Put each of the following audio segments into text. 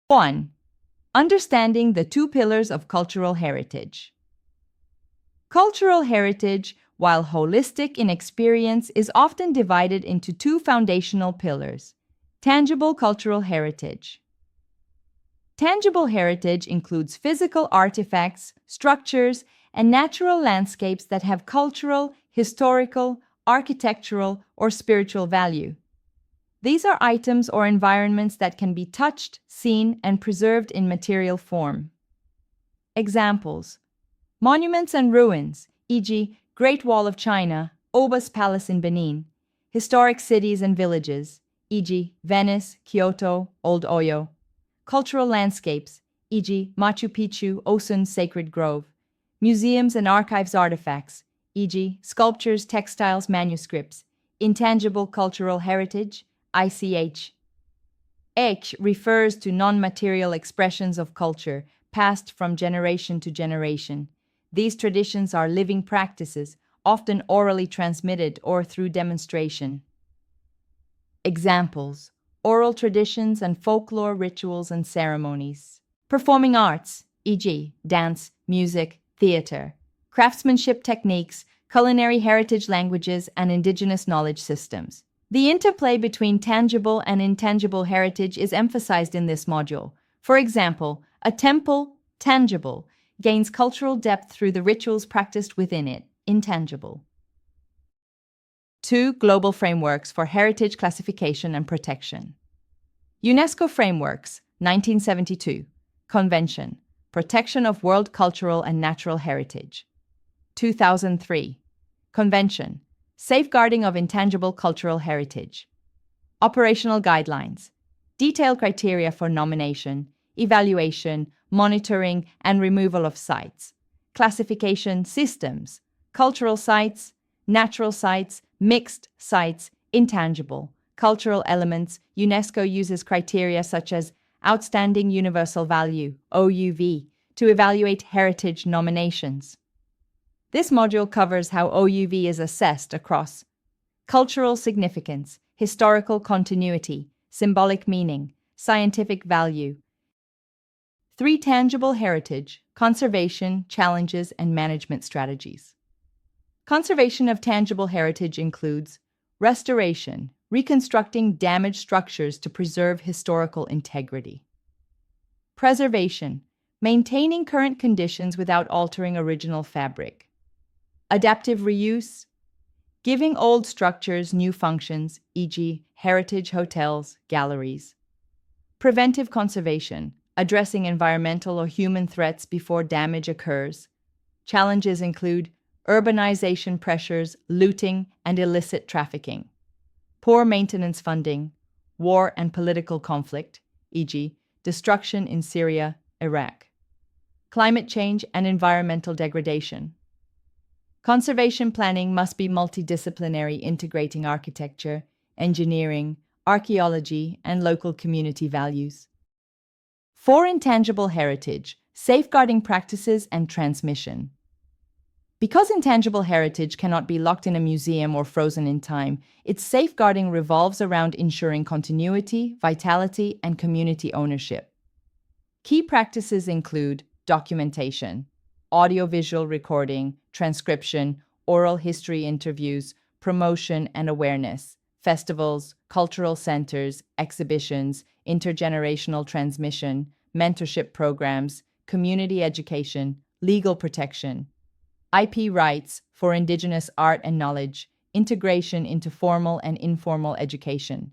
1. Understanding the two pillars of cultural heritage. Cultural heritage, while holistic in experience, is often divided into two foundational pillars. Tangible cultural heritage. Tangible heritage includes physical artifacts, structures, and natural landscapes that have cultural, historical, architectural, or spiritual value. These are items or environments that can be touched, seen, and preserved in material form. Examples: monuments and ruins, e.g., Great Wall of China, Oba's Palace in Benin; historic cities and villages, e.g., Venice, Kyoto, Old Oyo; cultural landscapes, e.g., Machu Picchu, Osun Sacred Grove; museums and archives artifacts, e.g., sculptures, textiles, manuscripts; intangible cultural heritage, ICH. H refers to non-material expressions of culture passed from generation to generation. These traditions are living practices, often orally transmitted or through demonstration. Examples: oral traditions and folklore rituals and ceremonies. Performing arts, e.g., dance, music, theater. Craftsmanship techniques, culinary heritage languages, and indigenous knowledge systems. The interplay between tangible and intangible heritage is emphasized in this module. For example, a temple, tangible, gains cultural depth through the rituals practiced within it, intangible. 2. Global frameworks for heritage classification and protection. UNESCO Frameworks, 1972. Convention, Protection of World Cultural and Natural Heritage. 2003. Convention, Safeguarding of Intangible Cultural Heritage. Operational Guidelines, Detailed criteria for nomination, evaluation, monitoring, and removal of sites. Classification systems, cultural sites, natural sites, mixed sites, intangible. Cultural elements, UNESCO uses criteria such as Outstanding Universal Value, OUV, to evaluate heritage nominations. This module covers how OUV is assessed across cultural significance, historical continuity, symbolic meaning, scientific value. 3. Tangible heritage, conservation, challenges, and management strategies. Conservation of tangible heritage includes restoration, reconstructing damaged structures to preserve historical integrity. Preservation, maintaining current conditions without altering original fabric. Adaptive reuse, giving old structures new functions, e.g., heritage hotels, galleries. Preventive conservation, addressing environmental or human threats before damage occurs. Challenges include urbanization pressures, looting, and illicit trafficking. Poor maintenance funding, war and political conflict, e.g., destruction in Syria, Iraq. Climate change and environmental degradation. Conservation planning must be multidisciplinary, integrating architecture, engineering, archaeology, and local community values. 4. Intangible heritage, safeguarding practices and transmission. Because intangible heritage cannot be locked in a museum or frozen in time, its safeguarding revolves around ensuring continuity, vitality, and community ownership. Key practices include documentation, audiovisual recording, transcription, oral history interviews, promotion and awareness, festivals, cultural centers, exhibitions, intergenerational transmission, mentorship programs, community education, legal protection. IP rights for indigenous art and knowledge, integration into formal and informal education.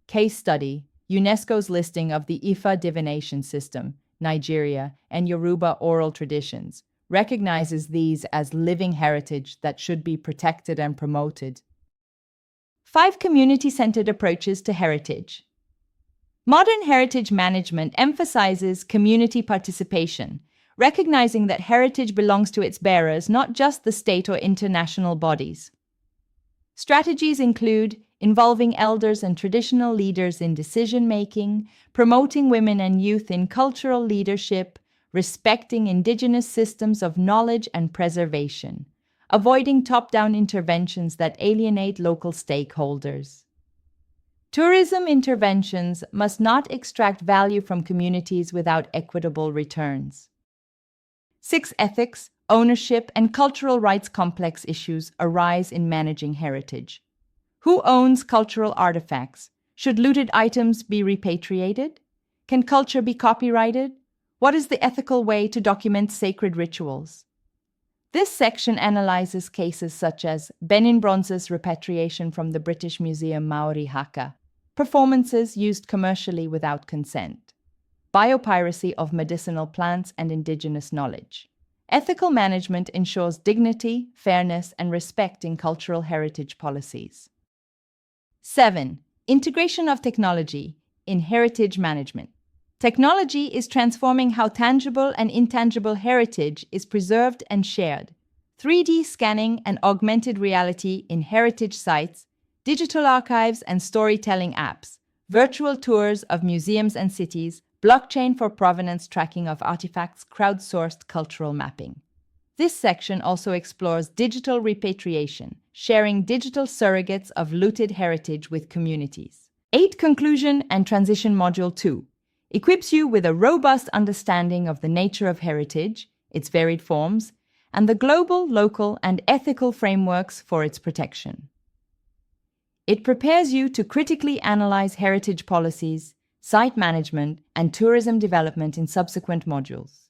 Case study, UNESCO's listing of the Ifa divination system, Nigeria, and Yoruba oral traditions, recognizes these as living heritage that should be protected and promoted. 5. Community-centered approaches to heritage. Modern heritage management emphasizes community participation, recognizing that heritage belongs to its bearers, not just the state or international bodies. Strategies include involving elders and traditional leaders in decision-making, promoting women and youth in cultural leadership, respecting indigenous systems of knowledge and preservation, avoiding top-down interventions that alienate local stakeholders. Tourism interventions must not extract value from communities without equitable returns. 6. Ethics, ownership, and cultural rights complex issues arise in managing heritage. Who owns cultural artifacts? Should looted items be repatriated? Can culture be copyrighted? What is the ethical way to document sacred rituals? This section analyzes cases such as Benin bronze's repatriation from the British Museum Maori Haka, performances used commercially without consent, biopiracy of medicinal plants and indigenous knowledge. Ethical management ensures dignity, fairness, and respect in cultural heritage policies. 7. Integration of technology in heritage management. Technology is transforming how tangible and intangible heritage is preserved and shared. 3D scanning and augmented reality in heritage sites, digital archives and storytelling apps, virtual tours of museums and cities, blockchain for provenance tracking of artifacts, crowdsourced cultural mapping. This section also explores digital repatriation, sharing digital surrogates of looted heritage with communities. 8. Conclusion and Transition Module 2 equips you with a robust understanding of the nature of heritage, its varied forms, and the global, local, and ethical frameworks for its protection. It prepares you to critically analyze heritage policies, site management, and tourism development in subsequent modules.